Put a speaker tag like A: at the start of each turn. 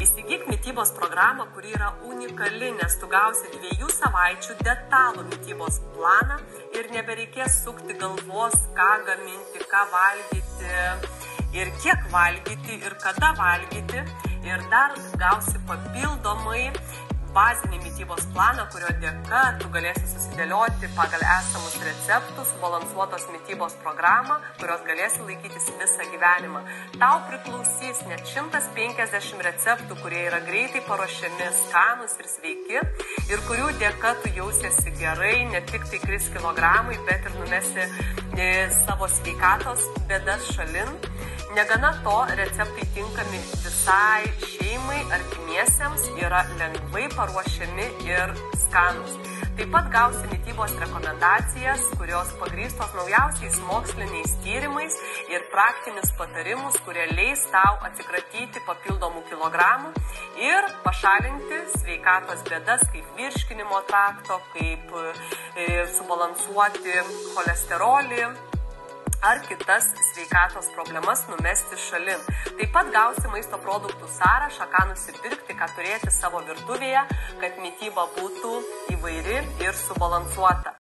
A: Įsigyk mitybos programą, kuri yra unikali, nes tu gausi 2 savaičių detalų mitybos planą ir nebereikės sukti galvos, ką gaminti, ką valgyti ir kiek valgyti ir kada valgyti. Ir dar gausi papildomai bazinį mitybos planą, kurio dėka tu galėsi susidėlioti pagal esamus receptus, subalansuotos mitybos programą, kurios galėsi laikytis visą gyvenimą. Tau priklausys net 150 receptų, kurie yra greitai paruošiami, skanūs ir sveiki, ir kurių dėka tu jausiesi gerai, ne tik tai kris kilogramai, bet ir numesi savo sveikatos bėdas šalin. Negana to, receptai tinkami visai šeimai, artimiesiems, yra lengvai paruošiami ir skanūs. Taip pat gausi mitybos rekomendacijas, kurios pagrįstos naujausiais moksliniais tyrimais ir praktinius patarimus, kurie leis tau atsikratyti papildomų kilogramų ir pašalinti sveikatos bėdas kaip virškinimo trakto, kaip subalansuoti cholesterolį ar kitas sveikatos problemas numesti šalin. Taip pat gausi maisto produktų sąrašą, ką nusipirkti, ką turėti savo virtuvėje, kad mityba būtų įvairi ir subalansuota.